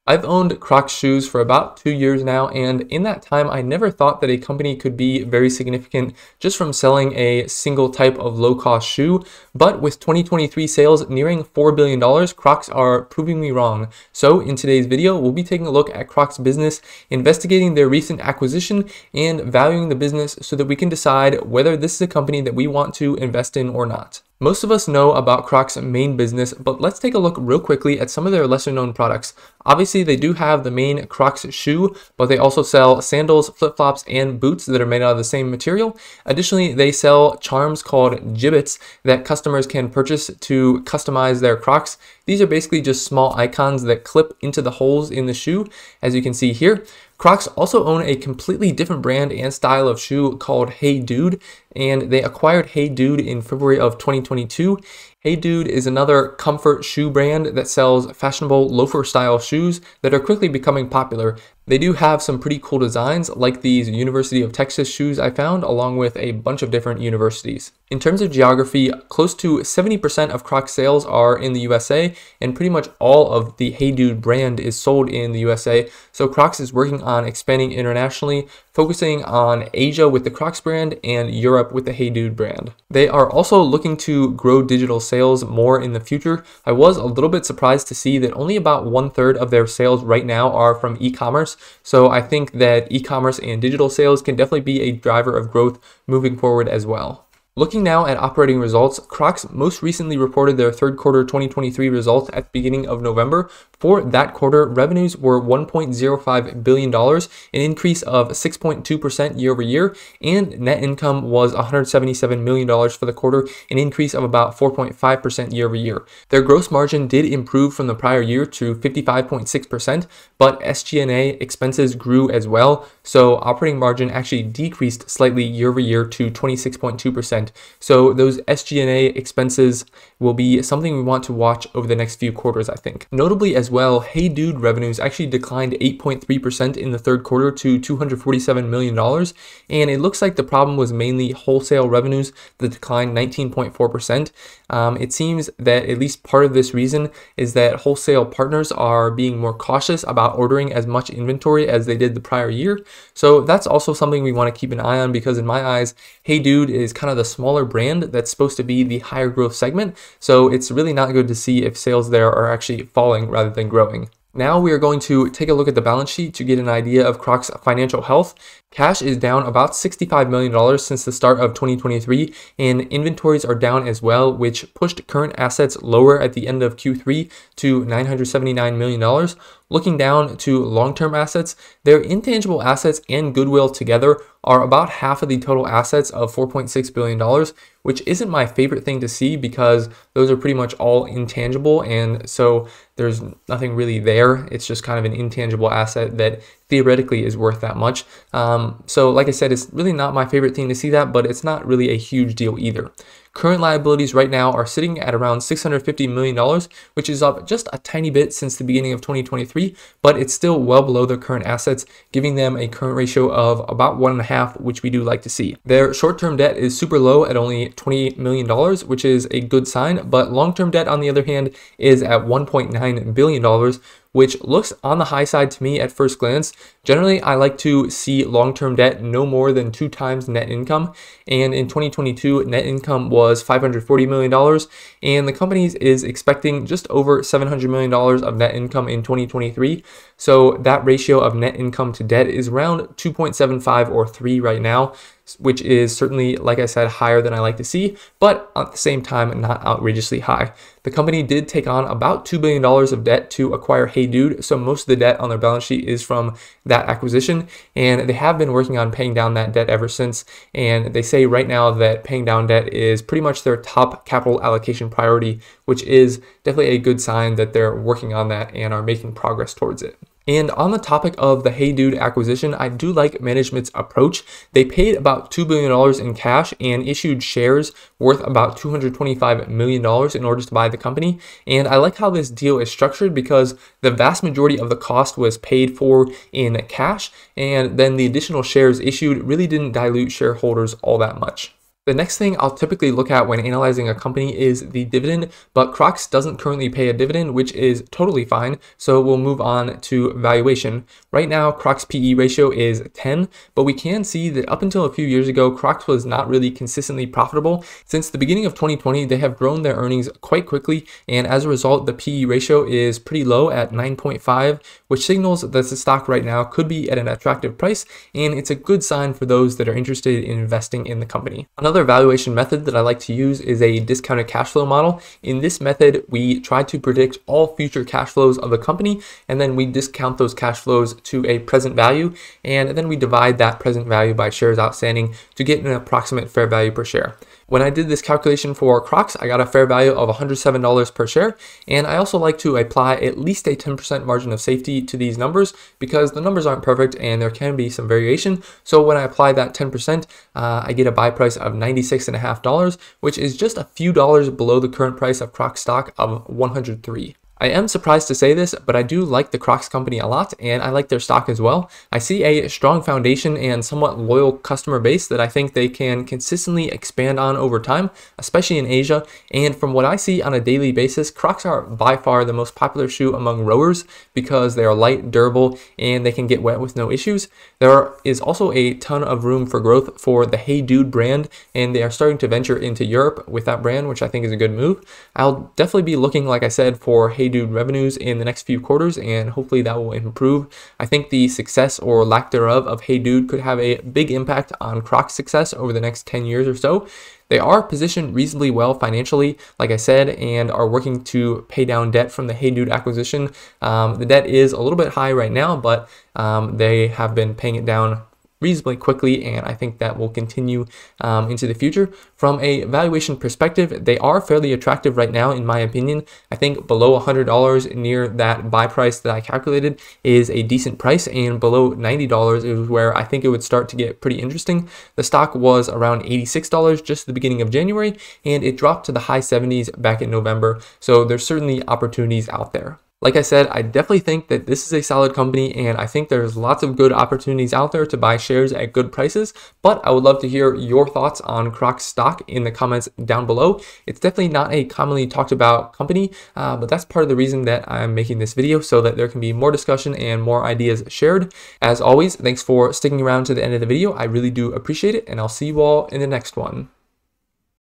I've owned Crocs shoes for about 2 years now, and in that time, I never thought that a company could be very significant just from selling a single type of low-cost shoe. But with 2023 sales nearing $4 billion, Crocs are proving me wrong. So in today's video, we'll be taking a look at Crocs business, investigating their recent acquisition, and valuing the business so that we can decide whether this is a company that we want to invest in or not. Most of us know about Crocs' main business, but let's take a look real quickly at some of their lesser known products. Obviously, they do have the main Crocs shoe, but they also sell sandals, flip-flops, and boots that are made out of the same material. Additionally, they sell charms called gibbets that customers can purchase to customize their Crocs. These are basically just small icons that clip into the holes in the shoe, as you can see here. Crocs also own a completely different brand and style of shoe called Hey Dude, and they acquired Hey Dude in February of 2022. Hey Dude is another comfort shoe brand that sells fashionable loafer style shoes that are quickly becoming popular. They do have some pretty cool designs like these University of Texas shoes I found, along with a bunch of different universities. In terms of geography, close to 70% of Crocs sales are in the USA, and pretty much all of the Hey Dude brand is sold in the USA. So Crocs is working on expanding internationally, focusing on Asia with the Crocs brand and Europe with the Hey Dude brand. They are also looking to grow digital sales more in the future. I was a little bit surprised to see that only about 1/3 of their sales right now are from e-commerce. So I think that e-commerce and digital sales can definitely be a driver of growth moving forward as well. Looking now at operating results, Crocs most recently reported their third quarter 2023 results at the beginning of November. For that quarter, revenues were $1.05 billion, an increase of 6.2% year over year, and net income was $177 million for the quarter, an increase of about 4.5% year over year. Their gross margin did improve from the prior year to 55.6%, but SG&A expenses grew as well, so operating margin actually decreased slightly year over year to 26.2%. So those SG&A expenses will be something we want to watch over the next few quarters, I think. Notably as well, Hey Dude revenues actually declined 8.3% in the third quarter to $247 million, and it looks like the problem was mainly wholesale revenues that declined 19.4%. It seems that at least part of this reason is that wholesale partners are being more cautious about ordering as much inventory as they did the prior year. So that's also something we want to keep an eye on, because in my eyes, Hey Dude is kind of the smaller brand that's supposed to be the higher growth segment. So it's really not good to see if sales there are actually falling rather than growing. Now we are going to take a look at the balance sheet to get an idea of Crocs' financial health. Cash is down about $65 million since the start of 2023, and inventories are down as well, which pushed current assets lower at the end of Q3 to $979 million. Looking down to long-term assets, their intangible assets and goodwill together are about half of the total assets of $4.6 billion, which isn't my favorite thing to see because those are pretty much all intangible, and so there's nothing really there. It's just kind of an intangible asset that theoretically is worth that much. So like I said, it's really not my favorite thing to see that, but it's not really a huge deal either. Current liabilities right now are sitting at around $650 million, which is up just a tiny bit since the beginning of 2023, but it's still well below their current assets, giving them a current ratio of about 1.5, which we do like to see. Their short-term debt is super low at only $28 million, which is a good sign, but long-term debt, on the other hand, is at $1.9 billion, which looks on the high side to me at first glance. Generally, I like to see long-term debt no more than 2 times net income, and in 2022, net income was $540 million, and the company is expecting just over $700 million of net income in 2023. So that ratio of net income to debt is around 2.75 or 3 right now, which is certainly, like I said, higher than I like to see, but at the same time, not outrageously high. The company did take on about $2 billion of debt to acquire Hey Dude, so most of the debt on their balance sheet is from that acquisition, and they have been working on paying down that debt ever since, and they say right now that paying down debt is pretty much their top capital allocation priority, which is definitely a good sign that they're working on that and are making progress towards it. And on the topic of the Hey Dude acquisition, I do like management's approach. They paid about $2 billion in cash and issued shares worth about $225 million in order to buy the company. And I like how this deal is structured because the vast majority of the cost was paid for in cash, and then the additional shares issued really didn't dilute shareholders all that much. The next thing I'll typically look at when analyzing a company is the dividend, but Crocs doesn't currently pay a dividend, which is totally fine. So we'll move on to valuation. Right now, Crocs PE ratio is 10, but we can see that up until a few years ago, Crocs was not really consistently profitable. Since the beginning of 2020, they have grown their earnings quite quickly, and as a result, the PE ratio is pretty low at 9.5, which signals that the stock right now could be at an attractive price, and it's a good sign for those that are interested in investing in the company. Another valuation method that I like to use is a discounted cash flow model. In this method, we try to predict all future cash flows of a company, and then we discount those cash flows to a present value, and then we divide that present value by shares outstanding to get an approximate fair value per share. When I did this calculation for Crocs, I got a fair value of $107 per share, and I also like to apply at least a 10% margin of safety to these numbers because the numbers aren't perfect and there can be some variation. So when I apply that 10%, I get a buy price of $96.50, which is just a few dollars below the current price of Crocs stock of $103. I am surprised to say this, but I do like the Crocs company a lot, and I like their stock as well. I see a strong foundation and somewhat loyal customer base that I think they can consistently expand on over time, especially in Asia. And from what I see on a daily basis, Crocs are by far the most popular shoe among rowers because they are light, durable, and they can get wet with no issues. There is also a ton of room for growth for the Hey Dude brand, and they are starting to venture into Europe with that brand, which I think is a good move. I'll definitely be looking, like I said, for Hey Dude revenues in the next few quarters, and hopefully that will improve. I think the success or lack thereof of Hey Dude could have a big impact on Crocs' success over the next 10 years or so. They are positioned reasonably well financially, like I said, and are working to pay down debt from the Hey Dude acquisition. The debt is a little bit high right now, but they have been paying it down reasonably quickly, and I think that will continue into the future. From a valuation perspective, they are fairly attractive right now, in my opinion. I think below $100 near that buy price that I calculated is a decent price, and below $90 is where I think it would start to get pretty interesting. The stock was around $86 just at the beginning of January, and it dropped to the high 70s back in November, so there's certainly opportunities out there. Like I said, I definitely think that this is a solid company, and I think there's lots of good opportunities out there to buy shares at good prices, but I would love to hear your thoughts on Crocs stock in the comments down below. It's definitely not a commonly talked about company, but that's part of the reason that I'm making this video, so that there can be more discussion and more ideas shared. As always, thanks for sticking around to the end of the video. I really do appreciate it, and I'll see you all in the next one.